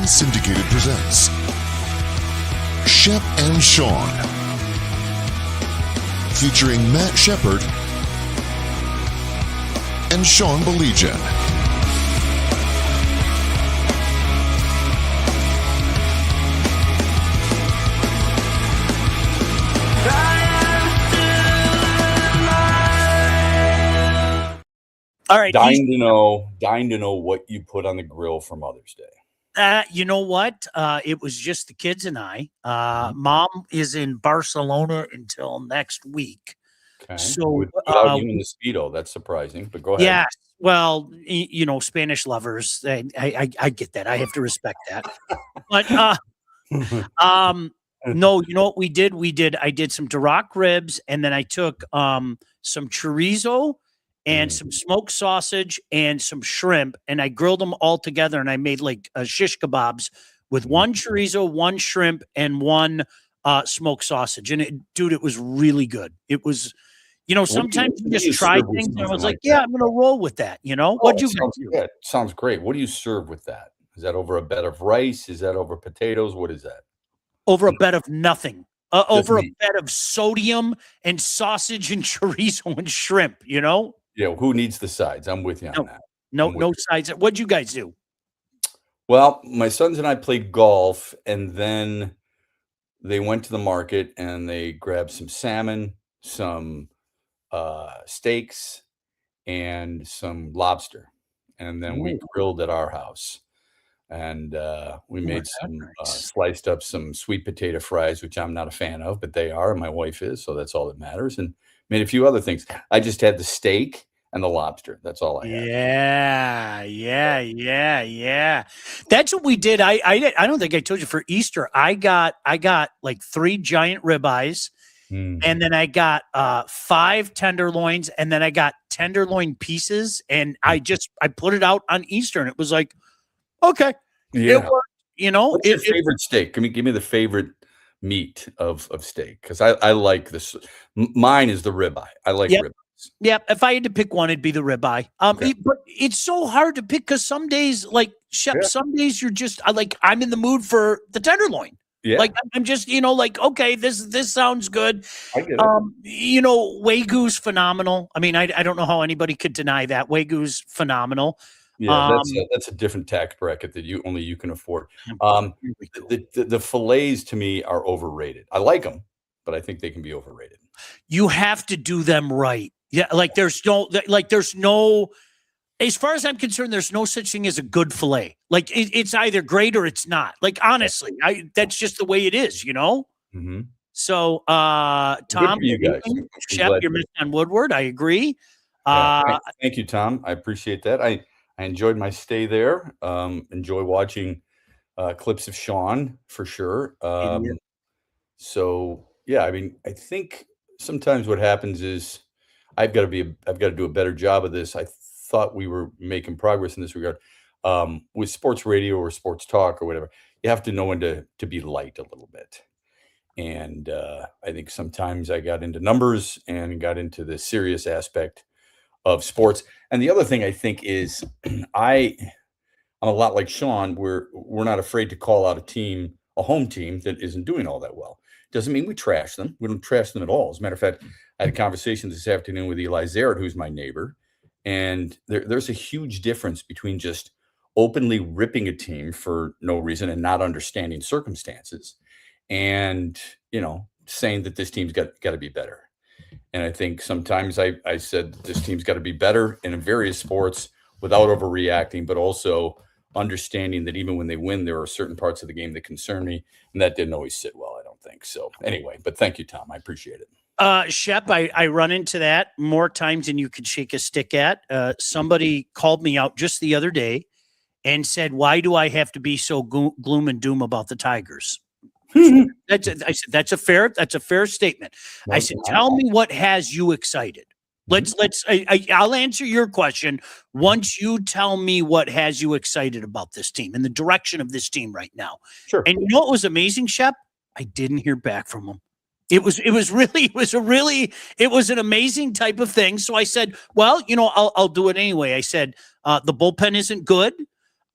Unsyndicated presents Shep and Sean, featuring Matt Shepard and Sean Baligian. All right. Dying to know what you put on the grill for Mother's Day. You know what? It was just the kids and I. Mom is in Barcelona until next week. Okay. So Without you in the Speedo, that's surprising, but go ahead. Yeah. Well, Spanish lovers, I get that. I have to respect that. But no, you know what we did? I did some Duroc ribs, and then I took some chorizo and some smoked sausage and some shrimp, and I grilled them all together, and I made like shish kebabs with one chorizo, one shrimp, and one smoked sausage. And it was really good. It was, sometimes you just try things, and I was like, I'm going to roll with that. What'd you do? Good. Sounds great. What do you serve with that? Is that over a bed of rice? Is that over potatoes? What is that? Over a bed of nothing. Over a bed of sodium and sausage and chorizo and shrimp, Yeah, who needs the sides? I'm with you on that. No sides. What'd you guys do? Well, my sons and I played golf, and then they went to the market and they grabbed some salmon, some steaks, and some lobster. And then we grilled at our house. And we made sliced up some sweet potato fries, which I'm not a fan of, but they are. My wife is, so that's all that matters. And made a few other things. I just had the steak and the lobster. That's all I had. Yeah. That's what we did. I don't think I told you, for Easter, I got like 3 giant ribeyes, and then I got 5 tenderloins, and then I got tenderloin pieces, and I put it out on Easter, and it was like, okay, yeah. It worked. What's your favorite steak? Give me the favorite meat of steak, because I like this. Mine is the ribeye. I like ribeyes. Yeah, if I had to pick one, it'd be the ribeye. But it's so hard to pick, because some days, like Shep, some days you're just I'm in the mood for the tenderloin. Yeah, like I'm just okay, this sounds good. I get it. Wagyu's phenomenal. I mean, I don't know how anybody could deny that. Wagyu's phenomenal. Yeah, that's a different tax bracket that you can afford. The fillets to me are overrated. I like them, but I think they can be overrated. You have to do them right. Yeah, there's no, as far as I'm concerned, there's no such thing as a good fillet. It's either great or it's not. Honestly, that's just the way it is, Mm-hmm. So, Tom, you guys. Shep, you're missing on Woodward. I agree. Thank you, Tom. I appreciate that. I enjoyed my stay there. Enjoy watching clips of Sean for sure. So yeah, I think sometimes what happens is I've got to do a better job of this. I thought we were making progress in this regard. With sports radio or sports talk or whatever, you have to know when to be light a little bit. And I think sometimes I got into numbers and got into the serious aspect of sports. And the other thing I think is I'm a lot like Sean. We're not afraid to call out a home team that isn't doing all that well. Doesn't mean we trash them. We don't trash them at all. As a matter of fact, I had a conversation this afternoon with Eli Zaret, who's my neighbor. And there's a huge difference between just openly ripping a team for no reason and not understanding circumstances, and, saying that this team's got to be better. And I think sometimes I said this team's got to be better in various sports without overreacting, but also understanding that even when they win, there are certain parts of the game that concern me. And that didn't always sit well, I don't think. So anyway, but thank you, Tom. I appreciate it. Shep, I run into that more times than you could shake a stick at. Somebody called me out just the other day and said, why do I have to be so gloom and doom about the Tigers? I said, that's a fair statement. I said, tell me what has you excited. I'll answer your question once you tell me what has you excited about this team and the direction of this team right now. Sure. And you know what was amazing, Shep? I didn't hear back from them. It was an amazing type of thing. So I said, well, I'll do it anyway. I said, the bullpen isn't good.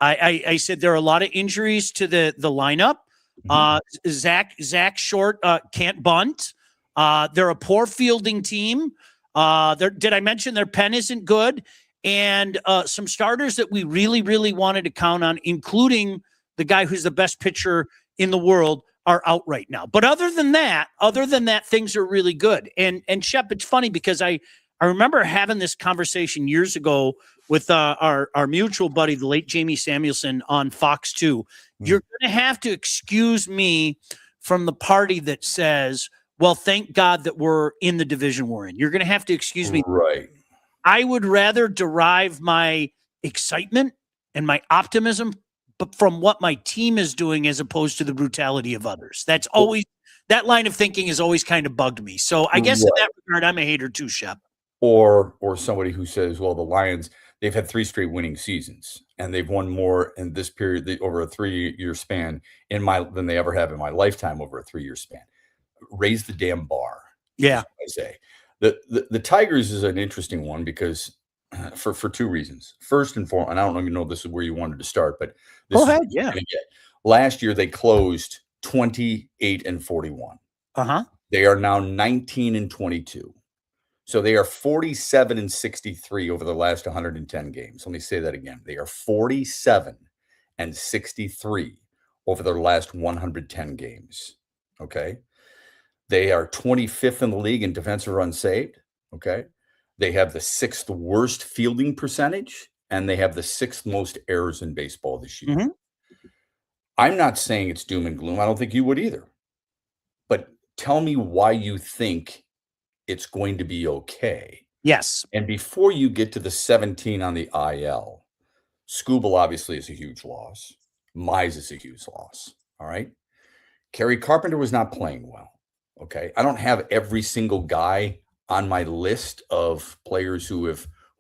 I said there are a lot of injuries to the lineup. Zach Short can't bunt. They're a poor fielding team. Did I mention their pen isn't good? And some starters that we really, really wanted to count on, including the guy who's the best pitcher in the world, are out right now. But other than that, things are really good. And Shep, it's funny because I remember having this conversation years ago with our mutual buddy, the late Jamie Samuelson, on Fox 2. You're going to have to excuse me from the party that says, well, thank God that we're in the division we're in. You're going to have to excuse me. Right. I would rather derive my excitement and my optimism from what my team is doing as opposed to the brutality of others. That's always, that line of thinking has always kind of bugged me. So I guess in that regard, I'm a hater too, Shep. Or somebody who says, well, the Lions, they've had 3 straight winning seasons and they've won more in this period over a 3-year span than they ever have in my lifetime over a 3-year span. Raise the damn bar. Yeah. I say the Tigers is an interesting one because for 2 reasons. First and foremost, and I don't even know if this is where you wanted to start, but this Go ahead. Yeah. Last year they closed 28-41. They are now 19-22. So they are 47-63 over the last 110 games. Let me say that again. They are 47-63 over their last 110 games. Okay. They are 25th in the league in defensive runs saved. Okay. They have the 6th worst fielding percentage, and they have the 6th most errors in baseball this year. I'm not saying it's doom and gloom. I don't think you would either. But tell me why you think it's going to be okay. Yes. And before you get to the 17 on the IL, Skubal obviously is a huge loss. Mize is a huge loss. All right. Kerry Carpenter was not playing well. Okay. I don't have every single guy on my list of players who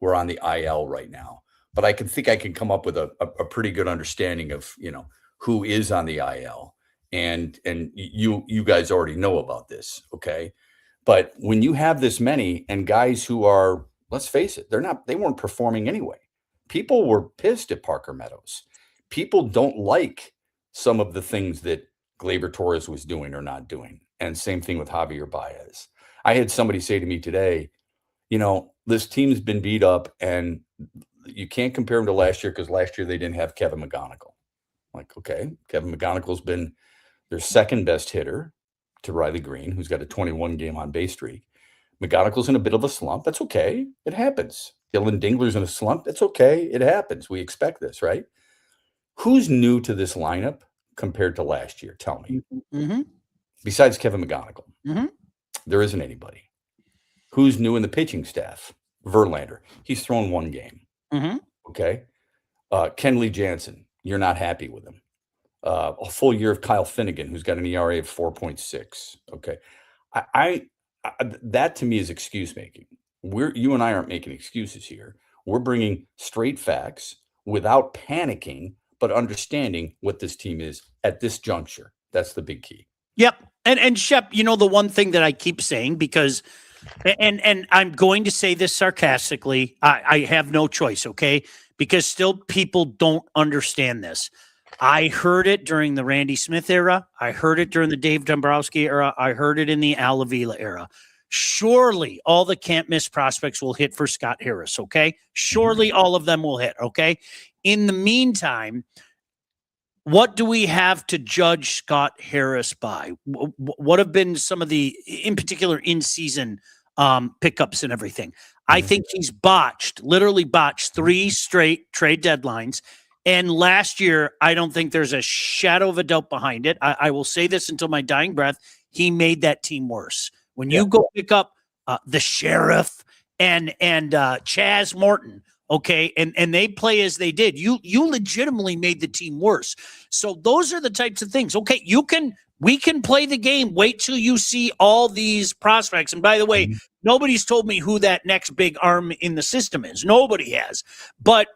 are on the IL right now, but I can come up with a pretty good understanding of, who is on the IL. And you guys already know about this. Okay. But when you have this many and guys who are, let's face it, they weren't performing anyway. People were pissed at Parker Meadows. People don't like some of the things that Gleyber Torres was doing or not doing. And same thing with Javier Baez. I had somebody say to me today, this team's been beat up and you can't compare them to last year because last year they didn't have Kevin McGonigal. I'm like, okay, Kevin McGonigal's been their second best hitter to Riley Green, who's got a 21-game on-base streak. McGonigal's in a bit of a slump. That's okay. It happens. Dylan Dingler's in a slump. That's okay. It happens. We expect this, right? Who's new to this lineup compared to last year? Tell me. Besides Kevin McGonigal. There isn't anybody. Who's new in the pitching staff? Verlander. He's thrown 1 game. Okay. Kenley Jansen. You're not happy with him. A full year of Kyle Finnegan, who's got an ERA of 4.6. Okay. I that to me is excuse making. You and I aren't making excuses here. We're bringing straight facts without panicking, but understanding what this team is at this juncture. That's the big key. Yep. And Shep, the one thing that I keep saying, because, and I'm going to say this sarcastically, I have no choice, okay? Because still people don't understand this. I heard it during the Randy Smith era. I heard it during the Dave Dombrowski era. I heard it in the Al Avila era. Surely all the can't miss prospects will hit for Scott Harris, okay? Surely all of them will hit, okay? In the meantime, what do we have to judge Scott Harris by? What have been some of the, in particular, in-season pickups and everything? I think he's literally botched 3 straight trade deadlines. And last year, I don't think there's a shadow of a doubt behind it. I will say this until my dying breath. He made that team worse. When you go pick up the Sheriff and Chaz Morton, okay, and they play as they did, you legitimately made the team worse. So those are the types of things. Okay, we can play the game. Wait till you see all these prospects. And by the way, nobody's told me who that next big arm in the system is. Nobody has. But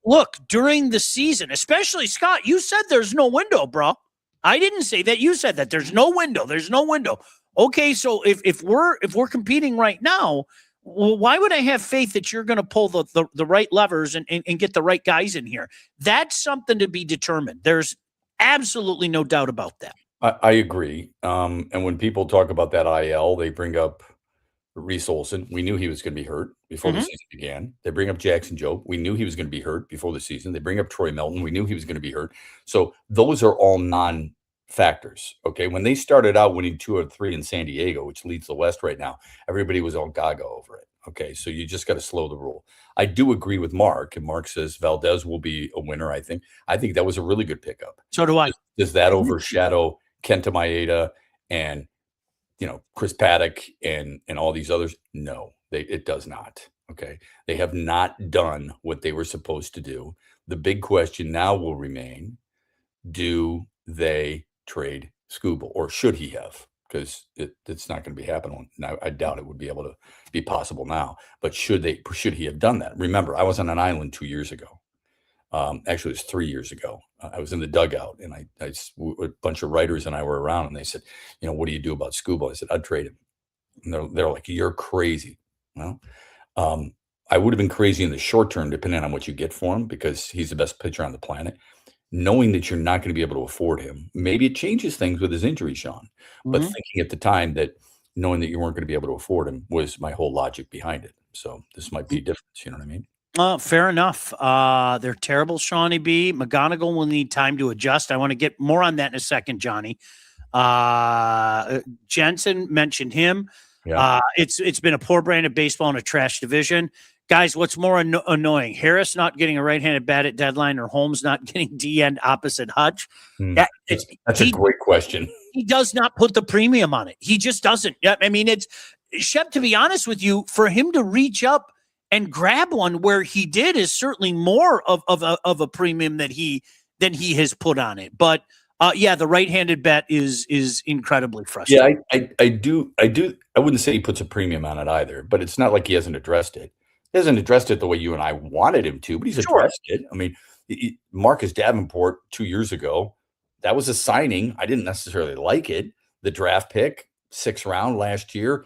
look, during the season, especially Scott, you said there's no window, bro. I didn't say that. You said that there's no window. There's no window. Okay, so if we're competing right now, well, why would I have faith that you're going to pull the right levers and get the right guys in here? That's something to be determined. There's absolutely no doubt about that. I agree. And when people talk about that IL, they bring up Reese Olson. We knew he was going to be hurt before the season began. They bring up Jackson Jobe. We knew he was going to be hurt before the season. They bring up Troy Melton. We knew he was going to be hurt. So those are all non-factors. Okay. When they started out winning 2 out of 3 in San Diego, which leads the West right now, everybody was all gaga over it. Okay. So you just got to slow the roll. I do agree with Mark, and Mark says Valdez will be a winner. I think that was a really good pickup. So do I. Does that overshadow Kenta Maeda and Chris Paddock and all these others? No, it does not. Okay. They have not done what they were supposed to do. The big question now will remain, do they trade Skubal, or should he have? Because it's not going to be happening. Now, I doubt it would be able to be possible now, but should he have done that? Remember, I was on an island 2 years ago. Actually, it was 3 years ago. I was in the dugout, and a bunch of writers and I were around, and they said, what do you do about Skubal? I said, I'd trade him. And they're like, you're crazy. Well, I would have been crazy in the short term, depending on what you get for him, because he's the best pitcher on the planet. Knowing that you're not going to be able to afford him, maybe it changes things with his injury, Sean. But thinking at the time that knowing that you weren't going to be able to afford him was my whole logic behind it. So this might be a difference. You know what I mean? Fair enough. They're terrible, Shawnee B. McGonigal will need time to adjust. I want to get more on that in a second, Johnny. Jensen mentioned him. Yeah. It's been a poor brand of baseball in a trash division. Guys, what's more annoying? Harris not getting a right-handed bat at deadline, or Holmes not getting D-end opposite Hutch? That's a great question. He does not put the premium on it. He just doesn't. I mean, it's Shep, to be honest with you, for him to reach up and grab one where he did is certainly more of a premium than he has put on it. But the right-handed bat is incredibly frustrating. Yeah, I do. I wouldn't say he puts a premium on it either, but it's not like he hasn't addressed it. He hasn't addressed it the way you and I wanted him to, but he's addressed it. I mean, Marcus Davenport 2 years ago, that was a signing. I didn't necessarily like it. The draft pick, 6th round last year.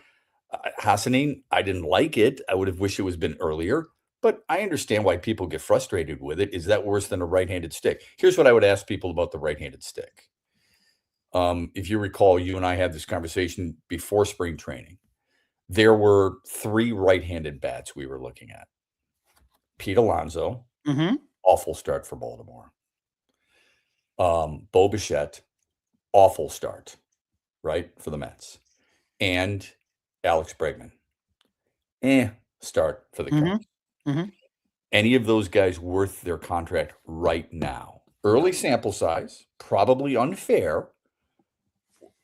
Hassanin, I didn't like it. I would have wished it was been earlier, but I understand why people get frustrated with it. Is that worse than a right-handed stick? Here's what I would ask people about the right-handed stick. If you recall, you and I had this conversation before spring training. There were 3 right-handed bats we were looking at. Pete Alonso, awful start for Baltimore. Bo Bichette, awful start, right, for the Mets. And Alex Bregman, start for the Cubs. Any of those guys worth their contract right now? Early sample size, probably unfair.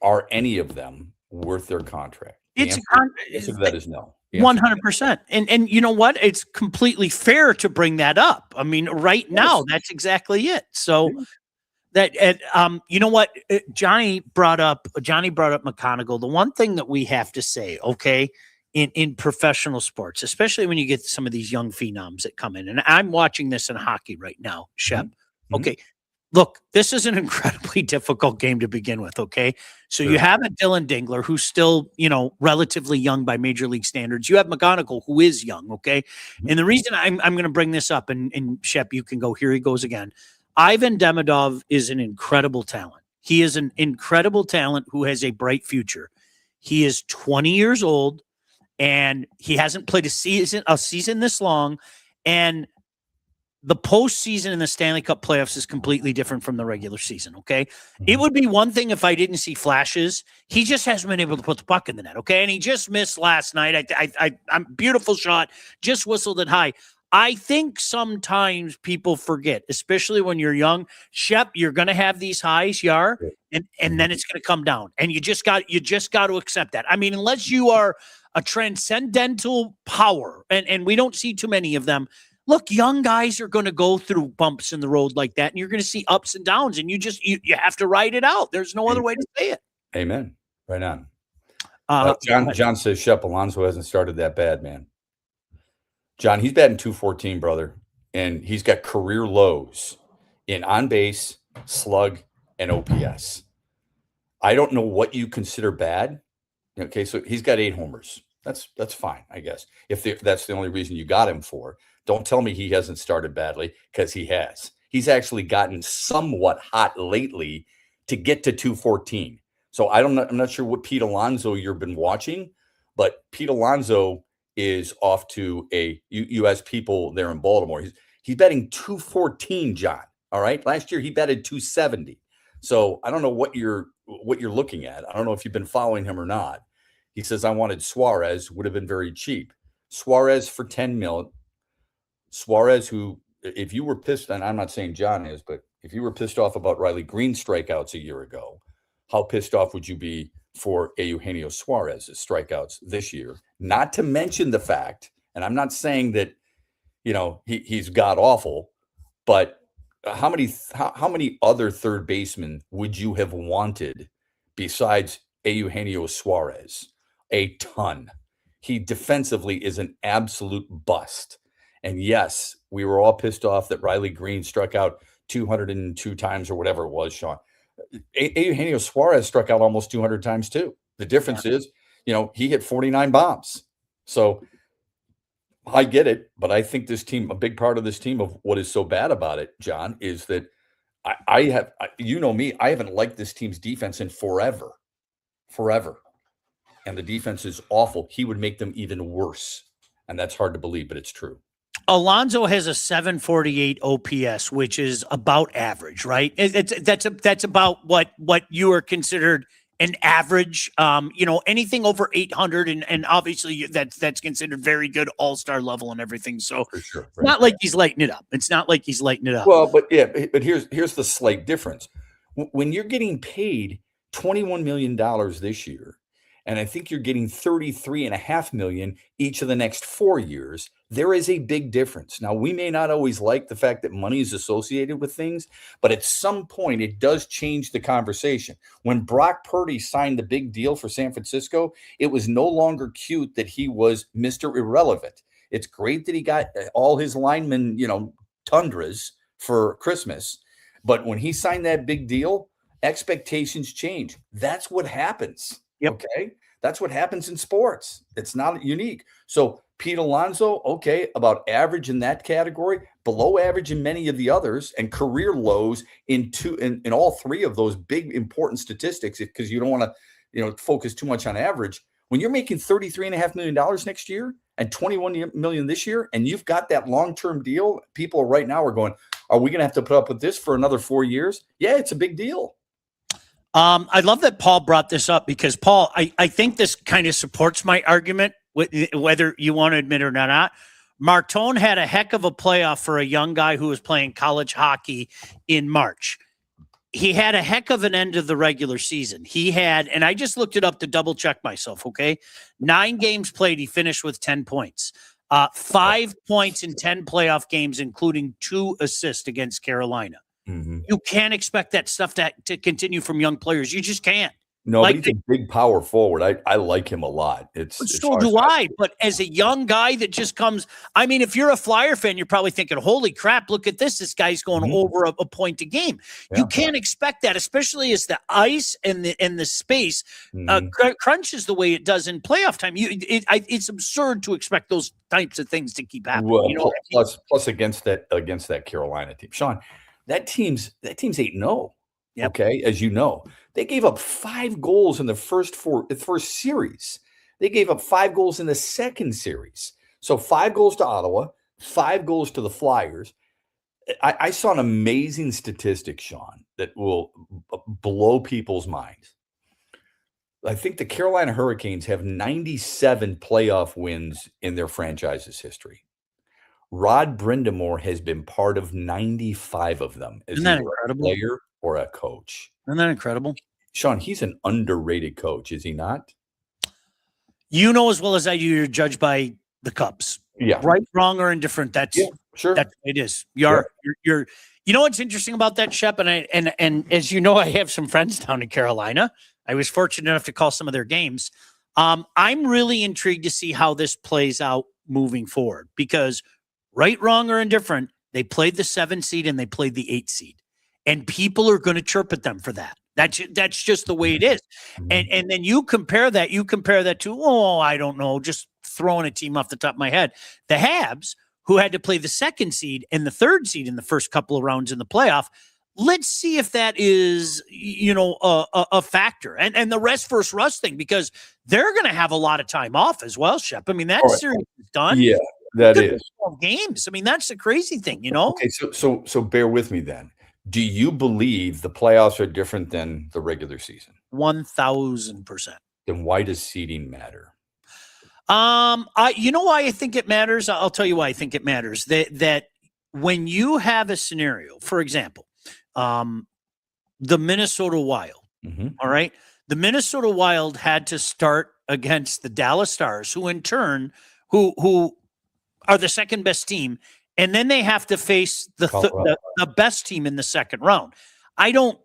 Are any of them worth their contract? The answer to that is no. 100%. And you know what? It's completely fair to bring that up. I mean, right now, that's exactly it. So you know what? Johnny brought up McGonigal. The one thing that we have to say, okay, in professional sports, especially when you get some of these young phenoms that come in, and I'm watching this in hockey right now, Shep. Okay. Look, this is an incredibly difficult game to begin with, okay? So you have a Dylan Dingler who's still, relatively young by major league standards. You have McGonigal who is young, okay? And the reason I'm going to bring this up, and Shep, you can go, here he goes again. Ivan Demidov is an incredible talent. He is an incredible talent who has a bright future. He is 20 years old, and he hasn't played a season this long, and the postseason in the Stanley Cup playoffs is completely different from the regular season, okay? It would be one thing if I didn't see flashes. He just hasn't been able to put the puck in the net, okay? And he just missed last night. I'm beautiful shot, just whistled it high. I think sometimes people forget, especially when you're young. Shep, you're going to have these highs, and then it's going to come down. And you just got to accept that. I mean, unless you are a transcendental power, and we don't see too many of them. Look, young guys are going to go through bumps in the road like that, and you're going to see ups and downs, and you have to ride it out. There's no other way to say it. Amen. Right on. John says Shep Alonso hasn't started that bad, man. John, he's batting .214, brother, and he's got career lows in on base, slug, and OPS. I don't know what you consider bad. Okay, so he's got 8 homers. That's fine, I guess. If that's the only reason you got him for, don't tell me he hasn't started badly, because he has. He's actually gotten somewhat hot lately to get to 214. So I'm not sure what Pete Alonso you've been watching, but Pete Alonso is off to you ask people there in Baltimore. He's betting 214, John. All right. Last year he betted 270. So I don't know what you're looking at. I don't know if you've been following him or not. He says, I wanted Suarez, would have been very cheap. Suarez for 10 mil. Suarez, who, if you were pissed, and I'm not saying John is, but if you were pissed off about Riley Green strikeouts a year ago, how pissed off would you be for Eugenio Suarez's strikeouts this year? Not to mention the fact, and I'm not saying that, he's god awful, but how many other third basemen would you have wanted besides Eugenio Suarez? A ton. He defensively is an absolute bust. And yes, we were all pissed off that Riley Green struck out 202 times or whatever it was, Sean. Eugenio Suarez struck out almost 200 times too. The difference is, he hit 49 bombs. So I get it, but I think this team, a big part of this team, of what is so bad about it, John, is that I haven't liked this team's defense in forever. And the defense is awful. He would make them even worse. And that's hard to believe, but it's true. Alonso has a 748 OPS, which is about average, right? That's about what you are considered an average. Anything over 800, and obviously that's considered very good, all-star level and everything. So for sure, it's not like he's lighting it up. It's not like he's lighting it up. Well, but here's the slight difference. When you're getting paid $21 million this year, and I think you're getting $33.5 million each of the next 4 years, there is a big difference. Now, we may not always like the fact that money is associated with things, but at some point it does change the conversation. When Brock Purdy signed the big deal for San Francisco, it was no longer cute that he was Mr. Irrelevant. It's great that he got all his linemen, tundras for Christmas. But when he signed that big deal, expectations change. That's what happens. Yep. Okay. That's what happens in sports. It's not unique. So Pete Alonso, okay, about average in that category, below average in many of the others, and career lows in all three of those big important statistics, because you don't want to, focus too much on average. When you're making $33.5 million next year and $21 million this year, and you've got that long-term deal, people right now are going, are we going to have to put up with this for another 4 years? Yeah, it's a big deal. I love that Paul brought this up, because Paul, I think this kind of supports my argument, whether you want to admit it or not. Martone had a heck of a playoff for a young guy who was playing college hockey in March. He had a heck of an end of the regular season. He had, and I just looked it up to double check myself. Okay. 9 games played. He finished with 10 points, 5 points in 10 playoff games, including 2 assists against Carolina. Mm-hmm. You can't expect that stuff to continue from young players. You just can't. No, but he's a big power forward. I like him a lot. So do I. But as a young guy that just comes, I mean, if you're a Flyer fan, you're probably thinking, holy crap, look at this. This guy's going over a point a game. Yeah. You can't expect that, especially as the ice and the space crunches the way it does in playoff time. It's absurd to expect those types of things to keep happening. Well, plus against that Carolina team. Sean, that team's 8-0. Yep. Okay, as you know, they gave up 5 goals in the first series. They gave up 5 goals in the second series. So 5 goals to Ottawa, 5 goals to the Flyers. I saw an amazing statistic, Sean, that will blow people's minds. I think the Carolina Hurricanes have 97 playoff wins in their franchise's history. Rod Brindamore has been part of 95 of them as either a player or a coach. Isn't that incredible? Sean, he's an underrated coach, is he not? You know as well as I do, you're judged by the Cubs. Yeah. Right, wrong, or indifferent. That's sure. That's it is. You're you know what's interesting about that, Shep? And as you know, I have some friends down in Carolina. I was fortunate enough to call some of their games. I'm really intrigued to see how this plays out moving forward, because right, wrong, or indifferent, they played the 7 seed and they played the 8 seed. And people are going to chirp at them for that. That's just the way it is. Mhm. And then you compare that to, oh, I don't know, just throwing a team off the top of my head. The Habs, who had to play the second seed and the third seed in the first couple of rounds in the playoff. Let's see if that is, a factor. And the rest versus Russ thing, because they're going to have a lot of time off as well, Shep. I mean, that series is done. Yeah, that Could be is 12 games. I mean, that's the crazy thing, you know? okay. So bear with me then. Do you believe the playoffs are different than the regular season? 1,000%. Then why does seeding matter? You know why I think it matters? I'll tell you why I think it matters. That when you have a scenario, for example, the Minnesota Wild, Mhm. all right, the Minnesota Wild had to start against the Dallas Stars, who in turn, who are the second best team, and then they have to face Colorado. the best team in the second round. I don't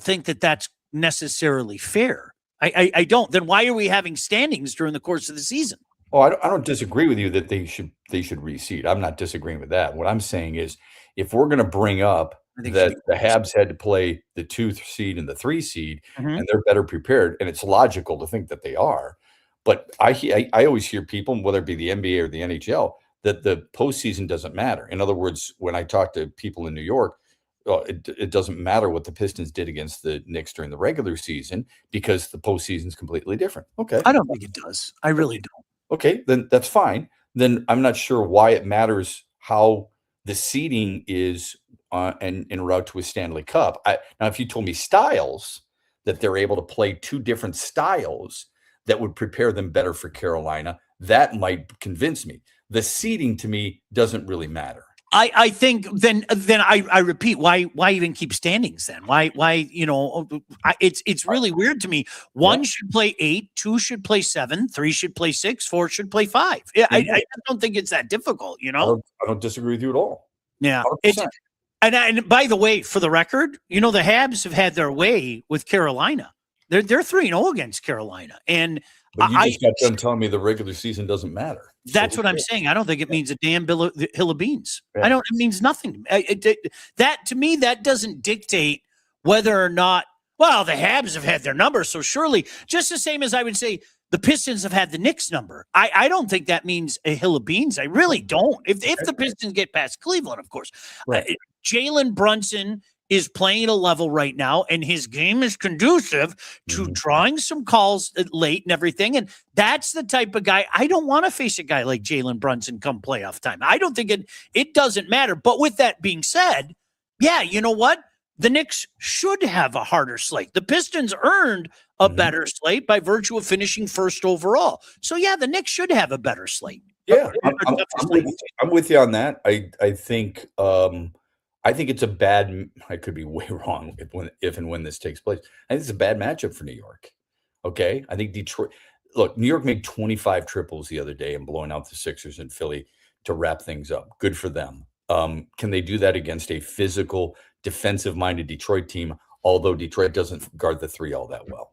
think that that's necessarily fair. I don't. Then why are we having standings during the course of the season? Oh, I don't disagree with you that they should reseed. I'm not disagreeing with that. What I'm saying is, if we're going to bring up I think that should the Habs had to play the 2 seed and the 3 seed, Mhm. and they're better prepared, and it's logical to think that they are. But I always hear people, whether it be the NBA or the NHL, that the postseason doesn't matter. In other words, when I talk to people in New York, it doesn't matter what the Pistons did against the Knicks during the regular season because the postseason is completely different. Okay. I don't think it does. I really don't. Okay, then that's fine. Then I'm not sure why it matters how the seeding is en route to a Stanley Cup. Now, if you told me styles, that they're able to play 2 different styles that would prepare them better for Carolina, that might convince me. The seeding to me doesn't really matter. I think then I repeat, why even keep standings then? Why it's really weird to me. One should play 8, 2 should play 7, 3 should play 6, 4 should play 5. Yeah, I just don't think it's that difficult, you know? I don't disagree with you at all. Yeah. 100%. And by the way, for the record, the Habs have had their way with Carolina. They're 3-0 against Carolina. And But you just got done telling me the regular season doesn't matter. that's what I'm saying. I don't think it means a damn hill of beans. Yeah. It means nothing. That to me, that doesn't dictate whether or not, well, the Habs have had their number. So surely, just the same as I would say the Pistons have had the Knicks number. I don't think that means a hill of beans. I really don't. If the Pistons get past Cleveland, of course. Right. Jalen Brunson is playing at a level right now, and his game is conducive to drawing some calls late and everything. And that's the type of guy I don't want to face a guy like Jalen Brunson come playoff time. I don't think it doesn't matter. But with that being said, yeah, you know what? The Knicks should have a harder slate. The Pistons earned a better slate by virtue of finishing first overall. So yeah, the Knicks should have a better slate. Yeah, I'm with you on that. I think it's a bad. I could be way wrong if and when this takes place. I think it's a bad matchup for New York. Okay, I think Detroit. Look, New York made 25 triples the other day and blowing out the Sixers and Philly to wrap things up. Good for them. Can they do that against a physical, defensive-minded Detroit team? Although Detroit doesn't guard the 3 all that well,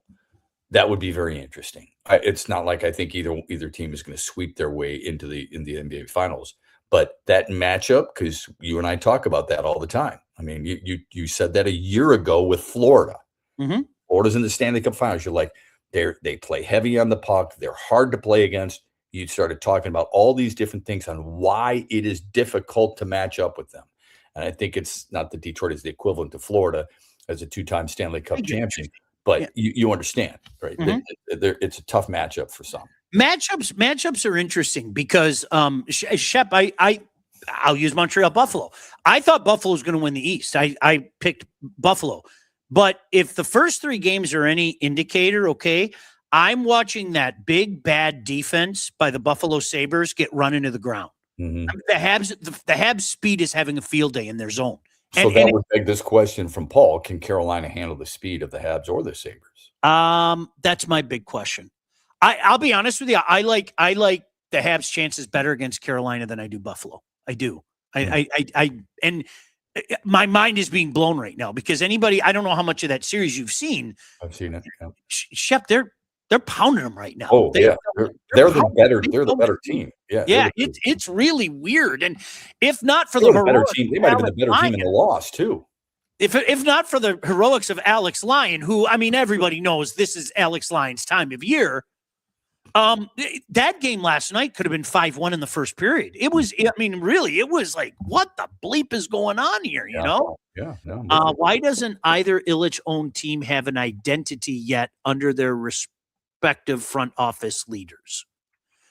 that would be very interesting. It's not like I think either team is going to sweep their way into the NBA Finals. But that matchup, because you and I talk about that all the time. I mean, you said that a year ago with Florida. Mhm. Florida's in the Stanley Cup Finals. You're like, they play heavy on the puck. They're hard to play against. You started talking about all these different things on why it is difficult to match up with them. And I think it's not that Detroit is the equivalent to Florida as a 2-time Stanley Cup champion, but you understand, right? It's a tough matchup for some. Matchups are interesting because Shep, I'll use Montreal Buffalo. I thought Buffalo was going to win the East. I picked Buffalo. But if the first 3 games are any indicator, okay, I'm watching that big bad defense by the Buffalo Sabres get run into the ground. Mm-hmm. The Habs speed is having a field day in their zone. So that would beg this question from Paul: can Carolina handle the speed of the Habs or the Sabres? That's my big question. I'll be honest with you. I like the Habs' chances better against Carolina than I do Buffalo. I do. And my mind is being blown right now because I don't know how much of that series you've seen. I've seen it. Yeah. Shep, they're pounding them right now. Oh, they're the better team. Yeah. Yeah. It's really weird. And if not for the the better team, they might have been the better team in the loss too. If not for the heroics of Alex Lyon, who, I mean, everybody knows this is Alex Lyon's time of year. That game last night could have been 5-1 in the first period. It was, I mean, really, it was like, what the bleep is going on here, you know? Yeah. No, Why doesn't either Ilitch-owned team have an identity yet under their respective front office leaders?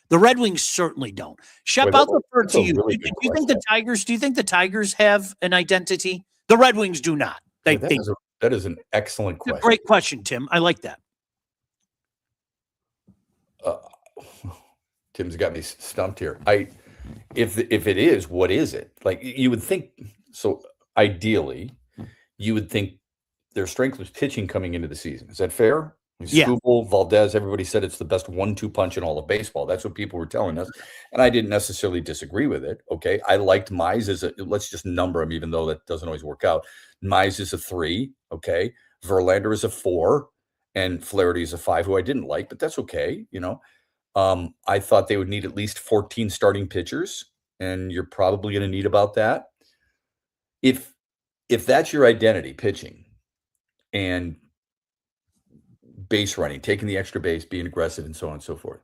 The Red Wings certainly don't. Shep, Well, I'll defer that's to a you. really Do good you think the Tigers? Do you think the Tigers have an identity? The Red Wings do not. That is an excellent question. Great question, Tim. I like that. Tim's got me stumped here. If it is, what is it? Like, you would think, so ideally, you would think their strength was pitching coming into the season. Is that fair? Yeah. Skubal, Valdez, everybody said it's the best 1-2 punch in all of baseball. That's what people were telling us. And I didn't necessarily disagree with it. Okay. I liked Mize as let's just number him, even though that doesn't always work out. Mize is a 3. Okay. Verlander is a 4. And Flaherty is a 5, who I didn't like, but that's okay. You know, I thought they would need at least 14 starting pitchers, and you're probably going to need about that. If that's your identity, pitching and base running, taking the extra base, being aggressive, and so on and so forth.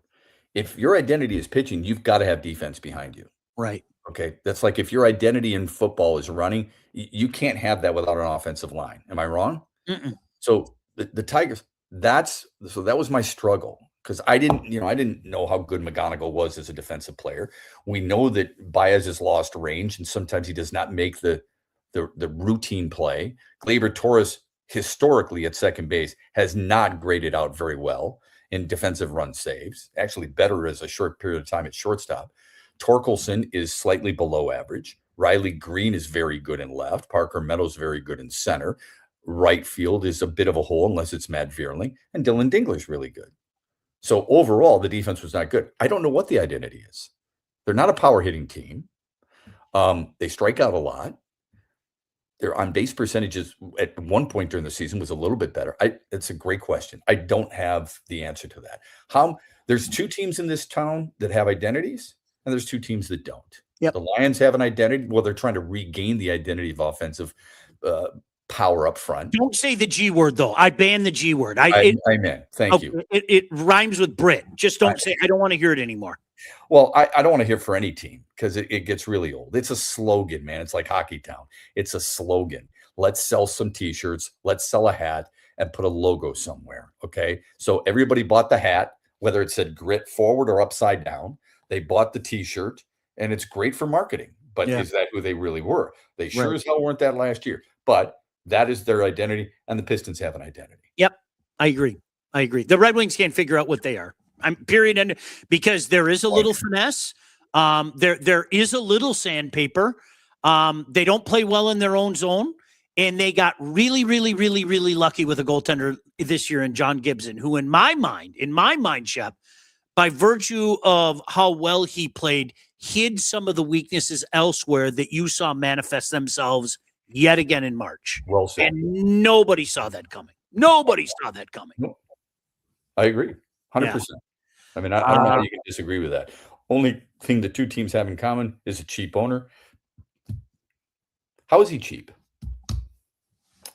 If your identity is pitching, you've got to have defense behind you. Right. Okay. That's like, if your identity in football is running, you can't have that without an offensive line. Am I wrong? Mm-mm. So the Tigers, that was my struggle, because I didn't know how good McGonigal was as a defensive player. We know that Baez has lost range, and sometimes he does not make the routine play. Gleyber Torres, historically at second base, has not graded out very well in defensive run saves, actually better as a short period of time at shortstop. Torkelson is slightly below average. Riley Green is very good in left. Parker Meadows very good in center. Right field is a bit of a hole unless it's Matt Vierling, and Dylan Dingler's really good. So overall, the defense was not good. I don't know what the identity is. They're not a power hitting team. They strike out a lot. Their on base percentages at one point during the season was a little bit better. It's a great question. I don't have the answer to that. There's 2 teams in this town that have identities, and there's 2 teams that don't. Yep. The Lions have an identity. Well, they're trying to regain the identity of offensive power up front. Don't say the G word, though. I ban the G word. Amen. Thank you. It rhymes with Brit. Just don't say. I don't want to hear it anymore. Well, I don't want to hear for any team, because it gets really old. It's a slogan, man. It's like Hockey Town. It's a slogan. Let's sell some T-shirts. Let's sell a hat and put a logo somewhere. Okay. So everybody bought the hat, whether it said Grit forward or upside down. They bought the T-shirt, and it's great for marketing. But is that who they really were? They sure as hell weren't that last year. But that is their identity, and the Pistons have an identity. Yep. I agree. The Red Wings can't figure out what they are. Period. And because there is a little finesse. There is a little sandpaper. They don't play well in their own zone. And they got really, really, really, really lucky with a goaltender this year in John Gibson, who in my mind, Shep, by virtue of how well he played, hid some of the weaknesses elsewhere that you saw manifest themselves yet again in March. Well said. And nobody saw that coming. Nobody saw that coming. I agree. 100%. I mean, I don't know how you can disagree with that. Only thing the 2 teams have in common is a cheap owner. How is he cheap?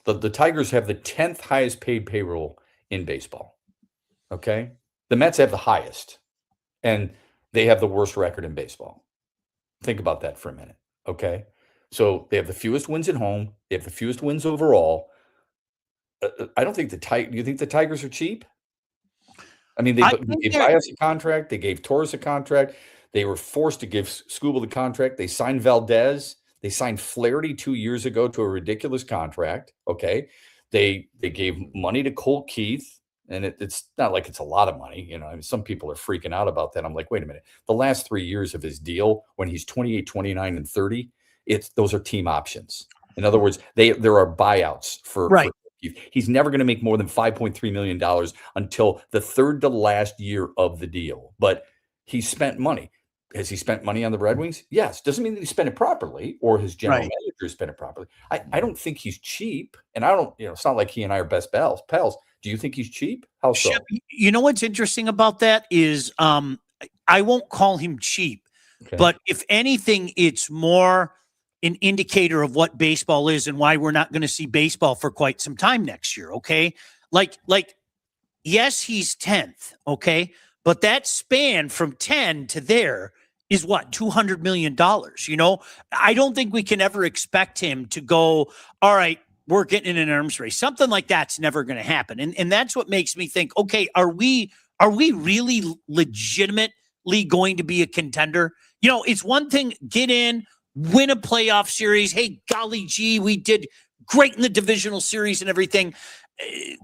The Tigers have the 10th highest paid payroll in baseball. Okay? The Mets have the highest, and they have the worst record in baseball. Think about that for a minute. Okay? So they have the fewest wins at home. They have the fewest wins overall. I don't think do you think the Tigers are cheap? I mean, they gave Baez a contract. They gave Torres a contract. They were forced to give Skubal the contract. They signed Valdez. They signed Flaherty 2 years ago to a ridiculous contract. Okay. They gave money to Colt Keith, and it's not like it's a lot of money. You know, I mean, some people are freaking out about that. I'm like, wait a minute. The last 3 years of his deal, when he's 28, 29, and 30, those are team options. In other words, there are buyouts for he's never going to make more than $5.3 million until the third to last year of the deal. But he spent money. Has he spent money on the Red Wings? Yes. Doesn't mean that he spent it properly or his general manager spent it properly. I don't think he's cheap. And I don't, it's not like he and I are best pals. Do you think he's cheap? How so? You know what's interesting about that is I won't call him cheap, but if anything, it's more an indicator of what baseball is and why we're not going to see baseball for quite some time next year. Okay. Like, yes, he's 10th. Okay. But that span from 10 to there is what, $200 million. You know, I don't think we can ever expect him to go, all right, we're getting in an arms race. Something like that's never going to happen. And that's what makes me think, okay, are we really legitimately going to be a contender? You know, it's one thing, get in, win a playoff series. Hey, golly gee, we did great in the divisional series and everything.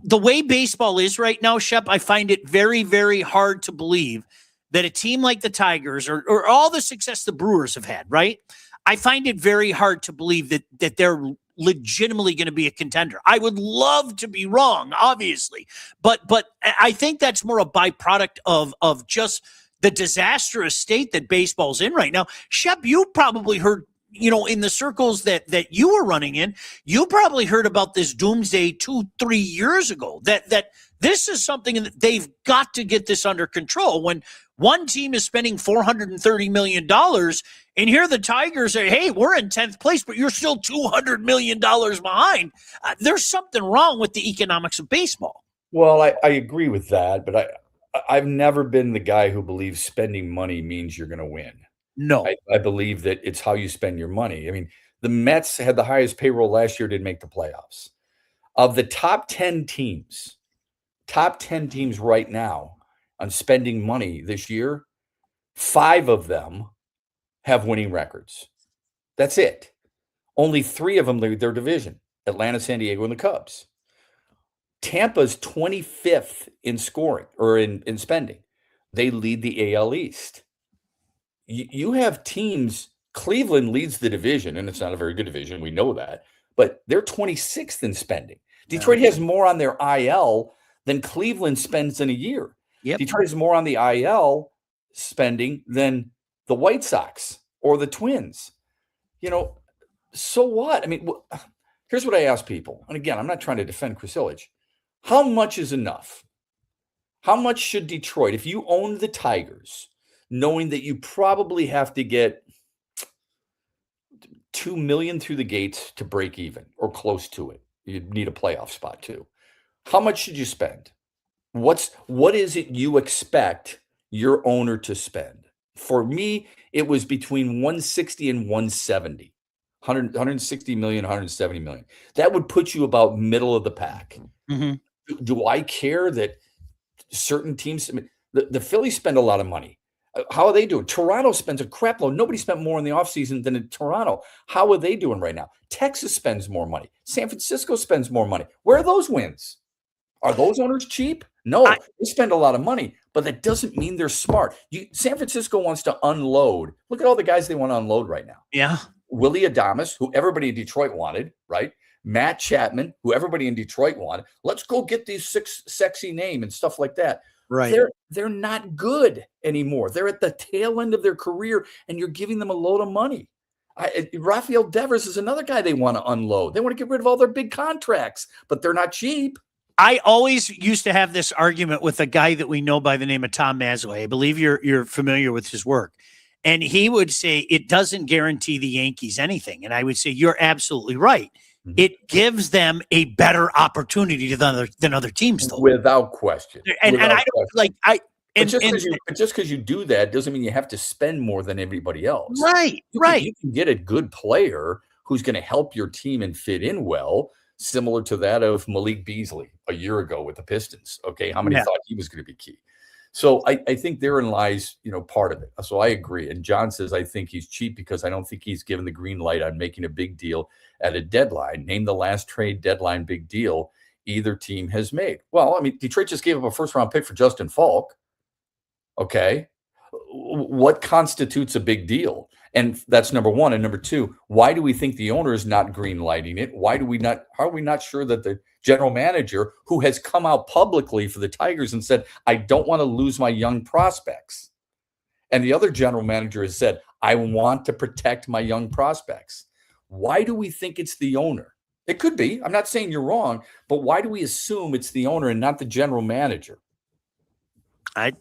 The way baseball is right now, Shep, I find it very, very hard to believe that a team like the Tigers or all the success the Brewers have had, right? I find it very hard to believe that they're legitimately going to be a contender. I would love to be wrong, obviously, but I think that's more a byproduct of just the disastrous state that baseball's in right now. Shep, you probably heard, you know, in the circles that you were running in, you probably heard about this doomsday 2-3 years ago, that this is something that they've got to get this under control. When one team is spending $430 million, and here the Tigers say, hey, we're in 10th place, but you're still $200 million behind. There's something wrong with the economics of baseball. Well, I agree with that, but I've never been the guy who believes spending money means you're going to win. No. I believe that it's how you spend your money. I mean, the Mets had the highest payroll last year, didn't make the playoffs. Of the top 10 teams right now on spending money this year, 5 of them have winning records. That's it. Only 3 of them lead their division: Atlanta, San Diego, and the Cubs. Tampa's 25th in scoring or in spending. They lead the AL East. You have teams, Cleveland leads the division, and it's not a very good division. We know that, but they're 26th in spending. Detroit has more on their IL than Cleveland spends in a year. Yep. Detroit has more on the IL spending than the White Sox or the Twins. You know, so what? I mean, here's what I ask people. And again, I'm not trying to defend Chris Ilitch. How much is enough? How much should Detroit, if you own the Tigers, knowing that you probably have to get $2 million through the gates to break even or close to it? You'd need a playoff spot too. How much should you spend? What is it you expect your owner to spend? For me, it was between 160 and 170. 160 million, 170 million. That would put you about middle of the pack. Mm-hmm. Do I care that certain teams, I mean, the Phillies spend a lot of money. How are they doing? Toronto spends a crap load. Nobody spent more in the offseason than in Toronto. How are they doing right now? Texas spends more money. San Francisco spends more money. Where are those wins? Are those owners cheap? No, they spend a lot of money, but that doesn't mean they're smart. San Francisco wants to unload. Look at all the guys they want to unload right now. Yeah. Willie Adames, who everybody in Detroit wanted, right? Matt Chapman, who everybody in Detroit wanted. Let's go get these 6 sexy name and stuff like that. Right. They're not good anymore. They're at the tail end of their career, and you're giving them a load of money. Rafael Devers is another guy they want to unload. They want to get rid of all their big contracts, but they're not cheap. I always used to have this argument with a guy that we know by the name of Tom Mazaway. I believe you're familiar with his work. And he would say it doesn't guarantee the Yankees anything. And I would say you're absolutely right. Mm-hmm. It gives them a better opportunity than other teams, though. Without question. And I don't like just because you do that doesn't mean you have to spend more than everybody else. Right. You can get a good player who's going to help your team and fit in well, similar to that of Malik Beasley a year ago with the Pistons. Okay, how many thought he was going to be key? So I think therein lies, part of it. So I agree. And John says, I think he's cheap because I don't think he's given the green light on making a big deal at a deadline. Name the last trade deadline big deal either team has made. Well, I mean, Detroit just gave up a first-round pick for Justin Falk. Okay. What constitutes a big deal? And that's number one. And number two, why do we think the owner is not green lighting it? How are we not sure that the general manager, who has come out publicly for the Tigers and said, I don't want to lose my young prospects, and the other general manager has said, I want to protect my young prospects? Why do we think it's the owner? It could be. I'm not saying you're wrong, but why do we assume it's the owner and not the general manager? I'll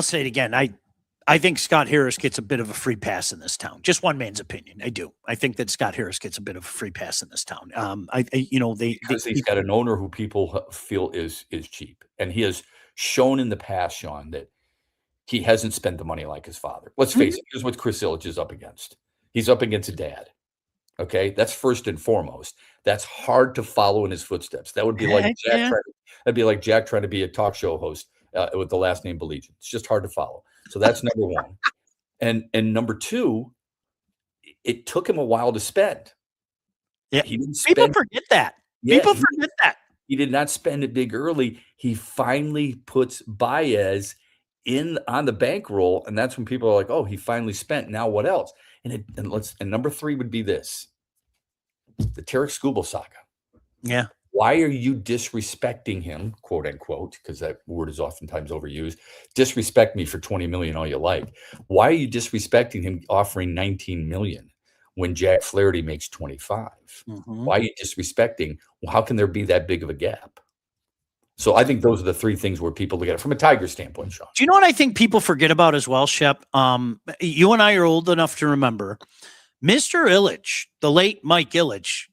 say it again. I think Scott Harris gets a bit of a free pass in this town. Just one man's opinion. I do. I think that Scott Harris gets a bit of a free pass in this town. Because he's got an owner who people feel is cheap, and he has shown in the past, Sean, that he hasn't spent the money like his father. Let's face it. Here's what Chris Ilitch is up against. He's up against a dad. Okay, that's first and foremost. That's hard to follow in his footsteps. That would be like Jack trying to be a talk show host with the last name Belichick. It's just hard to follow. So that's number one. And number two, it took him a while to spend. Yeah, he didn't people forget that. People forget that. He did not spend it big early. He finally puts Baez on the bankroll, and that's when people are like, "Oh, he finally spent. Now what else?" And number three would be this: the Tarek Skubal saga. Yeah. Why are you disrespecting him, quote unquote, because that word is oftentimes overused? Disrespect me for $20 million all you like. Why are you disrespecting him offering $19 million when Jack Flaherty makes 25? Why are you disrespecting? Well, how can there be that big of a gap? So I think those are the three things where people look at it from a Tiger standpoint, Sean. Do you know what I think people forget about as well, Shep? You and I are old enough to remember Mr. Ilitch, the late Mike Ilitch,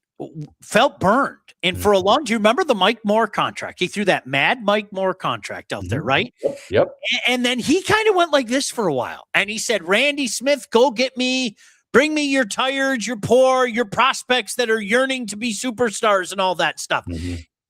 felt burned. And for a long, do you remember the Mike Moore contract? He threw that mad Mike Moore contract out there, right? Yep. And then he kind of went like this for a while. And he said, Randy Smith, go get me, bring me your tired, your poor, your prospects that are yearning to be superstars and all that stuff.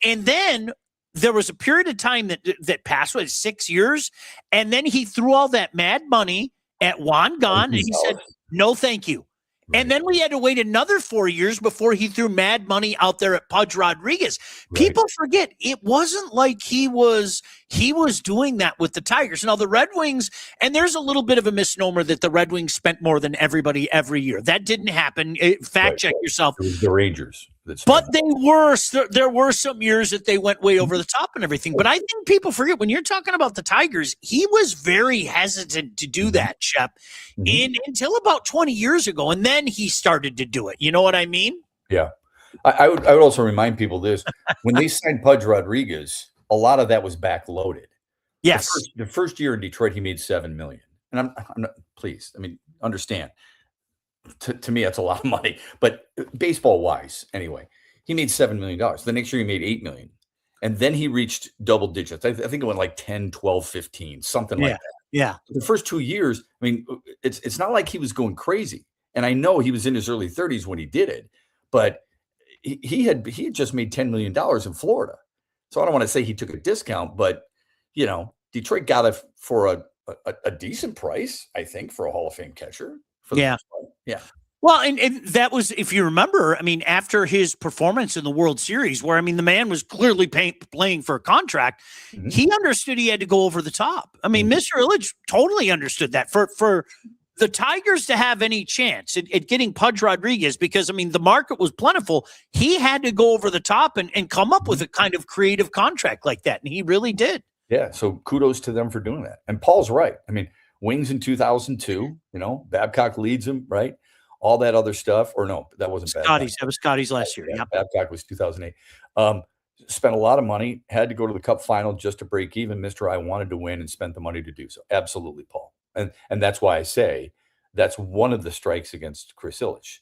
And then there was a period of time that passed, 6 years. And then he threw all that mad money at Juan Gone. And he said, no, thank you. Right. And then we had to wait another 4 years before he threw mad money out there at Pudge Rodriguez. Right. People forget it wasn't like he was doing that with the Tigers. Now the Red Wings, and there's a little bit of a misnomer that the Red Wings spent more than everybody every year. That didn't happen. Fact check yourself. It was the Rangers. But there were some years that they went way over the top and everything. But I think people forget when you're talking about the Tigers, he was very hesitant to do that, Shep, until about 20 years ago. And then he started to do it. You know what I mean? Yeah. I would also remind people this. When they signed Pudge Rodriguez, a lot of that was backloaded. Yes. The first year in Detroit, he made $7 million. And I'm not, please, I mean, understand. To me, that's a lot of money, but baseball wise, anyway, he made $7 million. The next year he made $8 million. And then he reached double digits. I think it went like 10, 12, 15, something like that. Yeah. The first 2 years, I mean, it's not like he was going crazy. And I know he was in his early 30s when he did it, but he had just made $10 million in Florida. So I don't want to say he took a discount, but Detroit got it for a decent price, I think, for a Hall of Fame catcher. Yeah. Well, and that was, if you remember, I mean, after his performance in the World Series, where, I mean, the man was clearly playing for a contract, he understood he had to go over the top. I mean, Mr. Ilitch totally understood that. For the Tigers to have any chance at getting Pudge Rodriguez, because, I mean, the market was plentiful, he had to go over the top and come up with a kind of creative contract like that, and he really did. Yeah, so kudos to them for doing that. And Paul's right. I mean, Wings in 2002, Babcock leads him, right? All that other stuff. Or no, that wasn't Scotty's. That was Scotty's last year. Yeah, Babcock was 2008. Spent a lot of money, had to go to the Cup final just to break even. Mr. I wanted to win and spent the money to do so. Absolutely, Paul. And that's why I say that's one of the strikes against Chris Ilitch.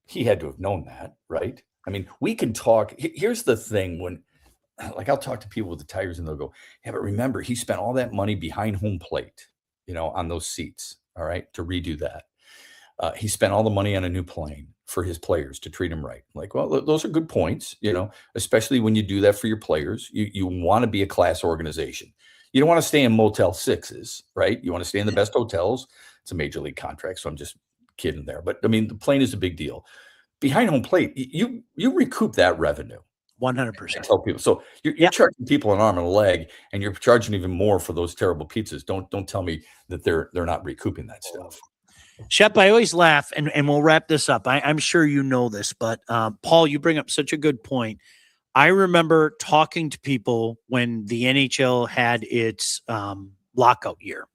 He had to have known that, right? I mean, we can talk. Here's the thing when, like, I'll talk to people with the Tigers and they'll go, yeah, but remember, he spent all that money behind home plate, on those seats, all right, to redo that. He spent all the money on a new plane for his players to treat him right. Like, well, those are good points, especially when you do that for your players. You want to be a class organization. You don't want to stay in Motel 6s, right? You want to stay in the best hotels. It's a major league contract, so I'm just kidding there. But, I mean, the plane is a big deal. Behind home plate, you recoup that revenue. 100%. I tell people. So you're charging people an arm and a leg, and you're charging even more for those terrible pizzas. Don't tell me that they're not recouping that stuff. Shep, I always laugh, and we'll wrap this up. I'm sure you know this, but Paul, you bring up such a good point. I remember talking to people when the NHL had its lockout year.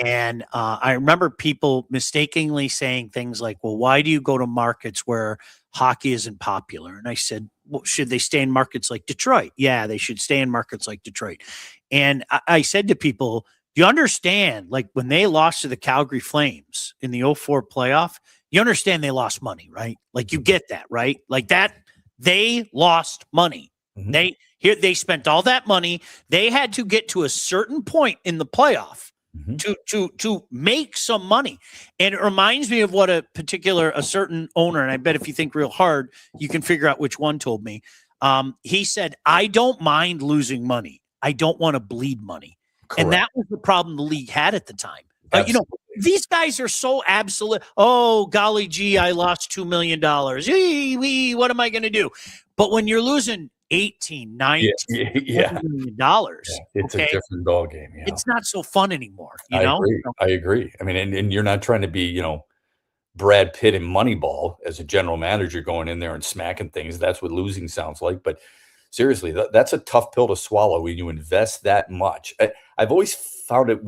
And I remember people mistakenly saying things like, well, why do you go to markets where hockey isn't popular? And I said, well, should they stay in markets like Detroit? Yeah, they should stay in markets like Detroit. And I said to people, you understand, like when they lost to the Calgary Flames in the '04 playoff, you understand they lost money, right? Like you get that, right? Like that, they lost money. Mhm. They spent all that money. They had to get to a certain point in the playoff Mhm. to make some money. And it reminds me of what a certain owner, and I bet if you think real hard, you can figure out which one told me. He said, I don't mind losing money. I don't want to bleed money. And Correct. that was the problem the league had at the time. Absolutely. These guys are so absolute. Oh, golly gee, I lost $2 million. What am I going to do? But when you're losing 18, 19, Yeah. $1 million, It's okay, a different ball game. Yeah. it's not so fun anymore. I agree. I mean, and you're not trying to be, Brad Pitt and Moneyball as a general manager going in there and smacking things. That's what losing sounds like. But seriously, that's a tough pill to swallow when you invest that much. I've always found it.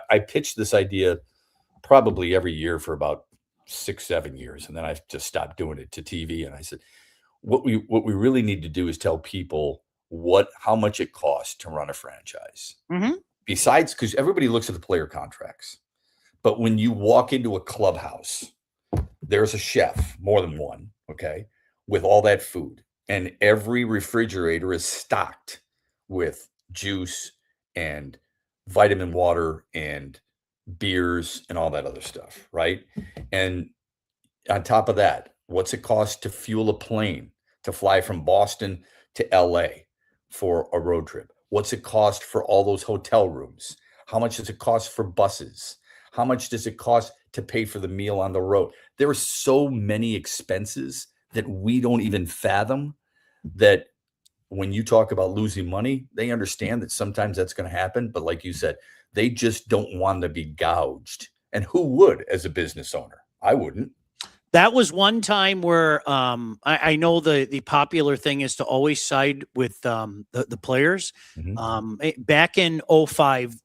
I pitched this idea probably every year for about 6-7 years, and then I just stopped doing it to TV. And I said, what we really need to do is tell people how much it costs to run a franchise. Mm-hmm. Besides, because everybody looks at the player contracts, but when you walk into a clubhouse, there's a chef, more than one, okay, with all that food, and every refrigerator is stocked with juice and vitamin water and beers and all that other stuff, right? And on top of that, what's it cost to fuel a plane to fly from Boston to LA for a road trip? What's it cost for all those hotel rooms? How much does it cost for buses? How much does it cost to pay for the meal on the road? There are so many expenses that we don't even fathom, that when you talk about losing money, they understand that sometimes that's going to happen. But like you said, they just don't want to be gouged. And who would as a business owner? I wouldn't. That was one time where I know the popular thing is to always side with the players. Mhm. Back in '05,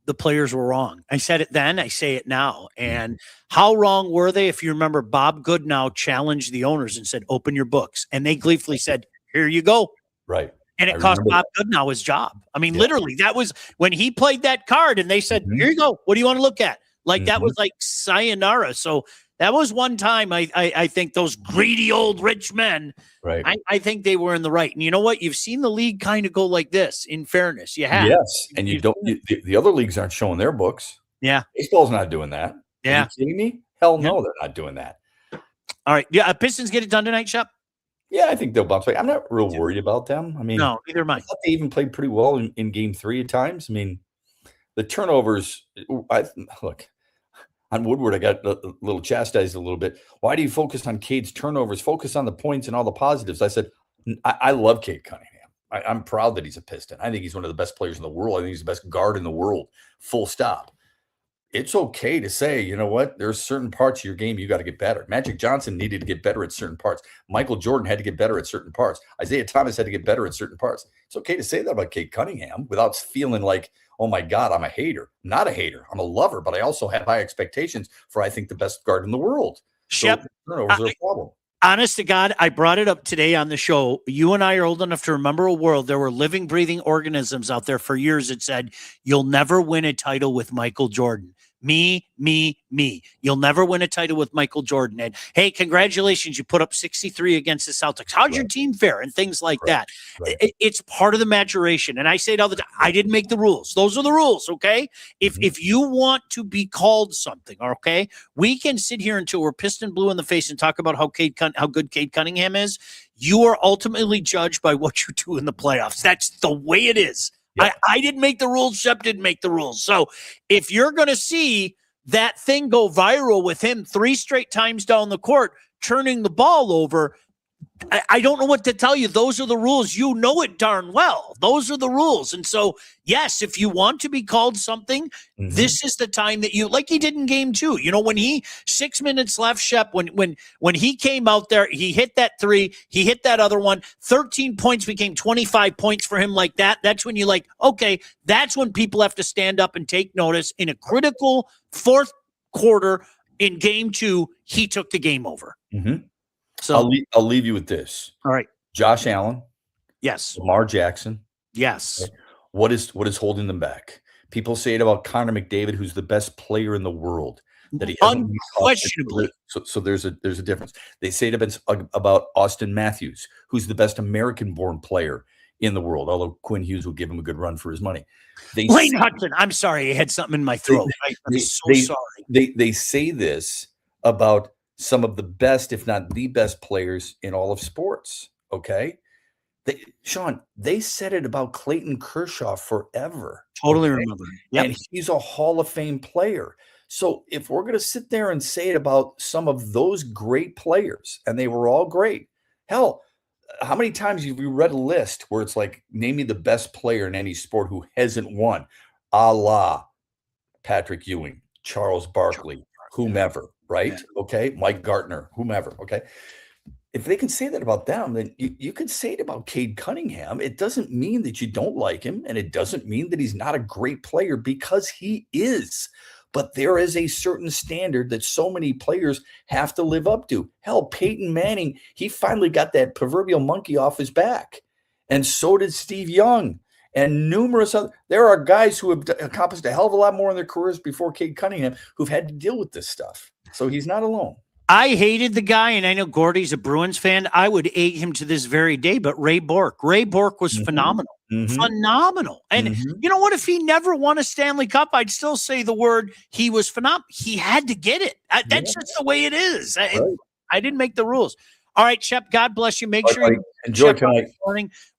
the players were wrong. I said it then, I say it now. And how wrong were they? If you remember, Bob Goodnow challenged the owners and said, open your books. And they gleefully said, here you go. Right. And it cost Bob Goodnow his job. I mean, literally, that was when he played that card and they said, here you go. What do you want to look at? Like that was like sayonara. So that was one time I think those greedy old rich men, right. I think they were in the right. And you know what? You've seen the league kind of go like this, in fairness. You have. Yes. And the other leagues aren't showing their books. Yeah. Baseball's not doing that. Yeah. Are you kidding me? Hell no, they're not doing that. All right. Yeah. Pistons get it done tonight, Shep? Yeah, I think they'll bounce back. I'm not real worried about them. I mean, no, neither am I. thought they even played pretty well in game 3 at times. I mean, the turnovers, look, on Woodward, I got a little chastised a little bit. Why do you focus on Cade's turnovers? Focus on the points and all the positives. I said, I love Cade Cunningham. I'm proud that he's a Piston. I think he's one of the best players in the world. I think he's the best guard in the world, full stop. It's okay to say, you know what? There's certain parts of your game you got to get better. Magic Johnson needed to get better at certain parts. Michael Jordan had to get better at certain parts. Isaiah Thomas had to get better at certain parts. It's okay to say that about Cade Cunningham without feeling like, oh my God, I'm a hater. I'm not a hater. I'm a lover, but I also have high expectations for, I think, the best guard in the world. Shep, so turnovers are a problem. Honest to God, I brought it up today on the show. You and I are old enough to remember a world. There were living, breathing organisms out there for years that said, you'll never win a title with Michael Jordan. Me. You'll never win a title with Michael Jordan. And hey, congratulations, you put up 63 against the Celtics. How'd your team fare? And things like that. Right. It's part of the maturation. And I say it all the time. I didn't make the rules. Those are the rules, okay? If you want to be called something, okay, we can sit here until we're pissed and blue in the face and talk about how good Cade Cunningham is. You are ultimately judged by what you do in the playoffs. That's the way it is. Yep. I didn't make the rules. Shep didn't make the rules. So if you're going to see that thing go viral with him 3 straight times down the court, turning the ball over, I don't know what to tell you. Those are the rules. You know it darn well. Those are the rules. And so, yes, if you want to be called something, this is the time that you, like he did in game 2. You know, when 6 minutes left, Shep, when he came out there, he hit that 3, he hit that other one, 13 points became 25 points for him like that. That's when you're like, okay, that's when people have to stand up and take notice. In a critical fourth quarter in game 2, he took the game over. So I'll leave you with this. All right. Josh Allen. Yes. Lamar Jackson. Yes. What is holding them back? People say it about Connor McDavid, who's the best player in the world. That he hasn't won cups. Unquestionably. So there's a difference. They say it about Austin Matthews, who's the best American-born player in the world, although Quinn Hughes will give him a good run for his money. Wayne Hudson, I'm sorry, I had something in my throat. I'm so sorry. They say this about some of the best, if not the best players in all of sports, okay? Sean, they said it about Clayton Kershaw forever. Totally remember. Yep. And he's a Hall of Fame player. So if we're going to sit there and say it about some of those great players, and they were all great, hell, how many times have you read a list where it's like, name me the best player in any sport who hasn't won? A la Patrick Ewing, Charles Barkley, whomever, right? Yeah. Okay. Mike Gartner, whomever. Okay. If they can say that about them, then you can say it about Cade Cunningham. It doesn't mean that you don't like him, and it doesn't mean that he's not a great player, because he is. But there is a certain standard that so many players have to live up to. Hell, Peyton Manning, he finally got that proverbial monkey off his back. And so did Steve Young and numerous other. There are guys who have accomplished a hell of a lot more in their careers before Cade Cunningham who've had to deal with this stuff. So he's not alone. I hated the guy, and I know Gordy's a Bruins fan. I would hate him to this very day, but Ray Bourque was phenomenal. Phenomenal. And you know what? If he never won a Stanley Cup, I'd still say the word he was phenomenal. He had to get it. That's just the way it is. I didn't make the rules. All right, Shep, God bless you. Make sure you enjoy tonight.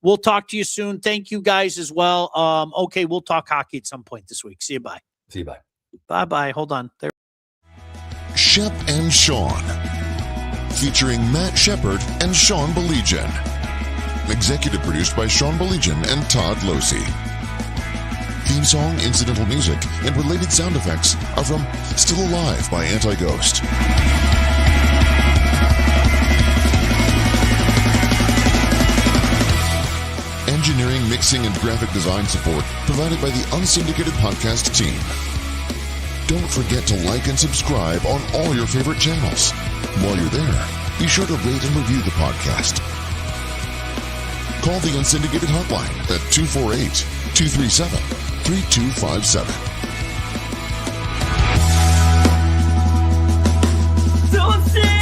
We'll talk to you soon. Thank you guys as well. Okay, we'll talk hockey at some point this week. See you. Bye. See you. Bye. Bye-bye. Hold on. There. Shep and Sean, featuring Matt Shepard and Sean Baligian. Executive produced by Sean Baligian and Todd Losey. Theme song, incidental music, and related sound effects are from Still Alive by Anti-Ghost. Engineering, mixing, and graphic design support provided by the Unsyndicated Podcast team. Don't forget to like and subscribe on all your favorite channels. While you're there, be sure to rate and review the podcast. Call the Unsyndicated hotline at 248-237-3257. Don't say